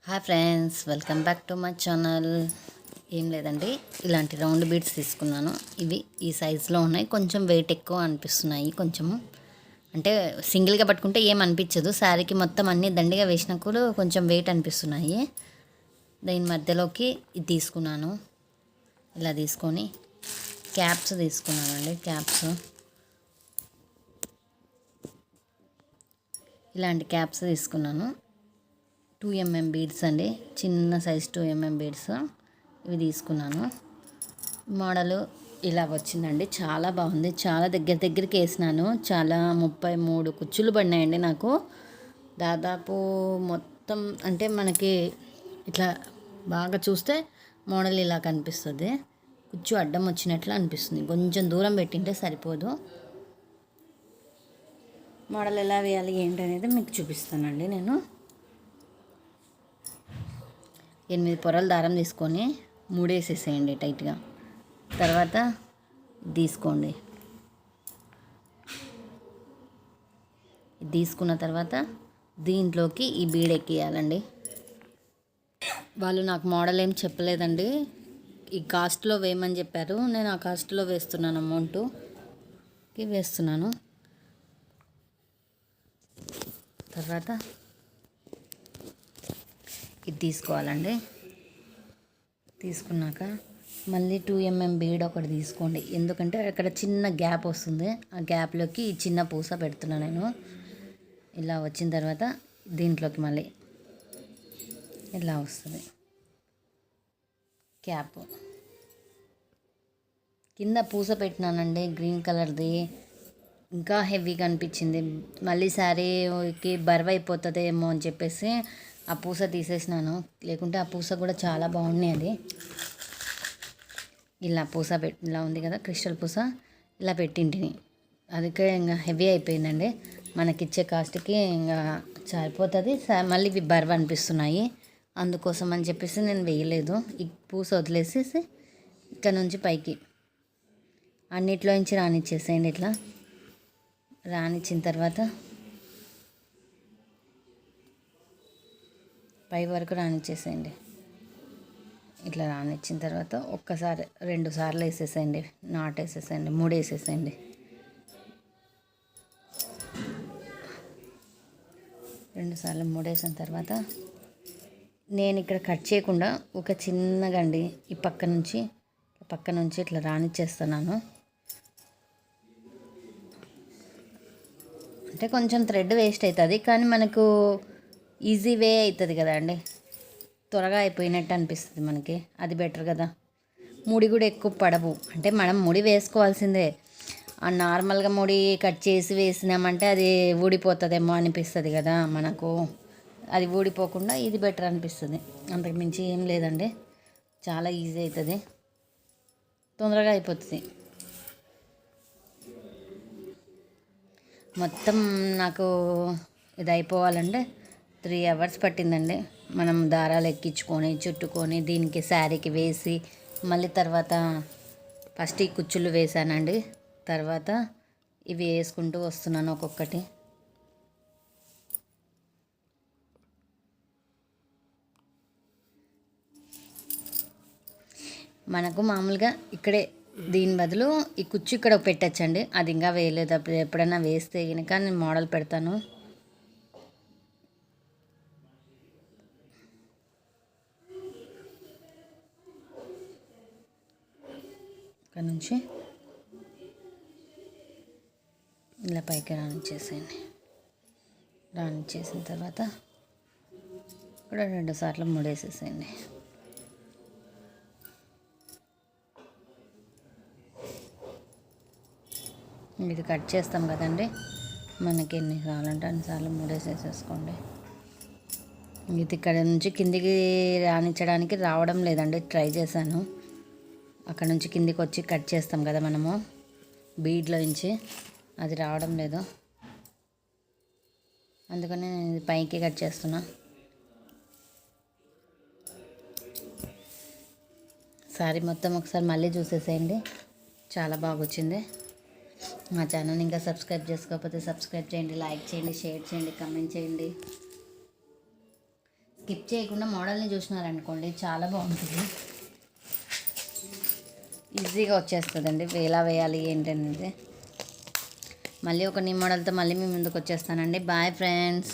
Hi friends, welcome back to my channel. ఏం లేదండి, ఇలాంటి రౌండ్ బీడ్స్ తీసుకున్నాను. ఇవి ఈ సైజులో ఉన్నాయి. కొంచెం వెయిట్ ఎక్కువ అనిపిస్తున్నాయి. కొంచెము అంటే సింగిల్గా పట్టుకుంటే ఏం అనిపించదు. శారీకి మొత్తం అన్నీ దండిగా వేసినా కూడా కొంచెం వెయిట్ అనిపిస్తున్నాయి. దీని మధ్యలోకి ఇది తీసుకున్నాను. ఇలా తీసుకొని క్యాప్స్ తీసుకున్నానండి. క్యాప్స్ ఇలాంటి క్యాప్స్ తీసుకున్నాను. 2mm బీడ్స్ అండి, చిన్న సైజ్ 2mm బీడ్స్ ఇవి తీసుకున్నాను. మోడలు ఇలా వచ్చిందండి, చాలా బాగుంది. చాలా దగ్గరికి వేసినాను. చాలా 33 కుచ్చులు పడినాయండి నాకు. దాదాపు మొత్తం అంటే మనకి ఇట్లా బాగా చూస్తే మోడల్ ఇలా కనిపిస్తుంది. కుచ్చు అడ్డం వచ్చినట్లు అనిపిస్తుంది. కొంచెం దూరం పెట్టింటే సరిపోదు. మోడల్ ఎలా వేయాలి ఏంటనేది మీకు చూపిస్తానండి. నేను 8 పొరల దారం తీసుకొని మూడేసేసేయండి టైట్గా. తర్వాత తీసుకోండి. తీసుకున్న తర్వాత దీంట్లోకి ఈ బీడ్ ఎక్కియాలండి. వాళ్ళు నాకు మోడల్ ఏం చెప్పలేదండి, ఈ కాస్ట్లో వేయమని చెప్పారు. నేను ఆ కాస్ట్లో వేస్తున్నాను, అమౌంట్కి వేస్తున్నాను. తర్వాత ఇది తీసుకోవాలండి. తీసుకున్నాక మళ్ళీ 2mm బీడ్ ఒకటి తీసుకోండి. ఎందుకంటే అక్కడ చిన్న గ్యాప్ వస్తుంది. ఆ గ్యాప్లోకి ఈ చిన్న పూస పెడుతున్నాను నేను. ఇలా వచ్చిన తర్వాత దీంట్లోకి మళ్ళీ ఇలా వస్తుంది క్యాప్. కింద పూస పెట్టినానండి, గ్రీన్ కలర్ది. ఇంకా హెవీగా అనిపించింది. మళ్ళీ శారీకి బరువు అయిపోతుందేమో అని చెప్పేసి ఆ పూస తీసేసినాను. లేకుంటే ఆ పూస కూడా చాలా బాగున్నాయి. అది ఇలా పూస ఇలా ఉంది కదా, క్రిస్టల్ పూస ఇలా పెట్టింటిని. అందుకే ఇంకా హెవీ అయిపోయిందండి. మనకిచ్చే కాస్ట్కి ఇంకా సరిపోతుంది. మళ్ళీ ఇవి బరువు అనిపిస్తున్నాయి. అందుకోసం అని చెప్పేసి నేను వేయలేదు. ఈ పూస వదిలేసేసి ఇక్కడ నుంచి పైకి అన్నిట్లో నుంచి రానిచ్చేసేయండి. ఇట్లా రానిచ్చిన తర్వాత పై వరకు రానిచ్చేసేయండి. ఇట్లా రానిచ్చిన తర్వాత ఒక్కసారి 2 సార్లు వేసేసేయండి. నాట్ వేసేసేయండి, 3 వేసేసేయండి. 2 సార్లు 3 వేసిన తర్వాత నేను ఇక్కడ కట్ చేయకుండా ఒక చిన్నగా అండి ఈ పక్క నుంచి ఇట్లా రానిచ్చేస్తున్నాను. అంటే కొంచెం థ్రెడ్ వేస్ట్ అవుతుంది, కానీ మనకు ఈజీ వే అవుతుంది కదా అండి. త్వరగా అయిపోయినట్టు అనిపిస్తుంది మనకి, అది బెటర్ కదా. ముడి కూడా ఎక్కువ పడవు. అంటే మనం ముడి వేసుకోవాల్సిందే. నార్మల్గా ముడి కట్ చేసి వేసినామంటే అది ఊడిపోతుందేమో అనిపిస్తుంది కదా మనకు. అది ఊడిపోకుండా ఇది బెటర్ అనిపిస్తుంది. అంతకు మించి ఏం లేదండి, చాలా ఈజీ అవుతుంది, తొందరగా అయిపోతుంది. మొత్తం నాకు ఇది అయిపోవాలంటే 3 hours పట్టిందండి. మనం దారాలు ఎక్కించుకొని చుట్టుకొని దీనికి శారీకి వేసి మళ్ళీ తర్వాత ఫస్ట్ ఈ కుచ్చులు వేసానండి. తర్వాత ఇవి వేసుకుంటూ వస్తున్నాను ఒక్కొక్కటి. మనకు మామూలుగా ఇక్కడే దీని బదులు ఈ కుచ్చు ఇక్కడ పెట్టచ్చండి. అది ఇంకా వేయలేదు. అప్పుడు ఎప్పుడైనా వేస్తే కనుక నేను మోడల్ పెడతాను. ఇక్కడ నుంచి ఇలా పైకి రానిచ్చేసేయండి. రానిచ్చేసిన తర్వాత ఇక్కడ 2 సార్లు ముడేసేసేయండి. ఇది కట్ చేస్తాం కదండి, మనకి ఎన్ని కావాలంటే అన్నిసార్లు ముడేసేసేసుకోండి. ఇది ఇక్కడ నుంచి కిందికి రానిచ్చడానికి రావడం లేదండి. ట్రై చేశాను, అక్కడ నుంచి కిందికి వచ్చి కట్ చేస్తాం కదా మనము బీడ్లో నుంచి, అది రావడం లేదు. అందుకని నేను ఇది పైకి కట్ చేస్తున్నా. సారీ మొత్తం ఒకసారి మళ్ళీ చూసేసేయండి, చాలా బాగా వచ్చింది. మా ఛానల్ ఇంకా సబ్స్క్రైబ్ చేసుకోకపోతే సబ్స్క్రైబ్ చేయండి, లైక్ చేయండి, షేర్ చేయండి, కామెంట్ చేయండి. స్కిప్ చేయకుండా మోడల్ని చూసినారనుకోండి చాలా బాగుంటుంది, ఈజీగా వచ్చేస్తుందండి ఎలా వేయాలి ఏంటనేది. మళ్ళీ ఒక న్యూ మోడల్తో మళ్ళీ మీ ముందుకు వచ్చేస్తానండి. Bye friends.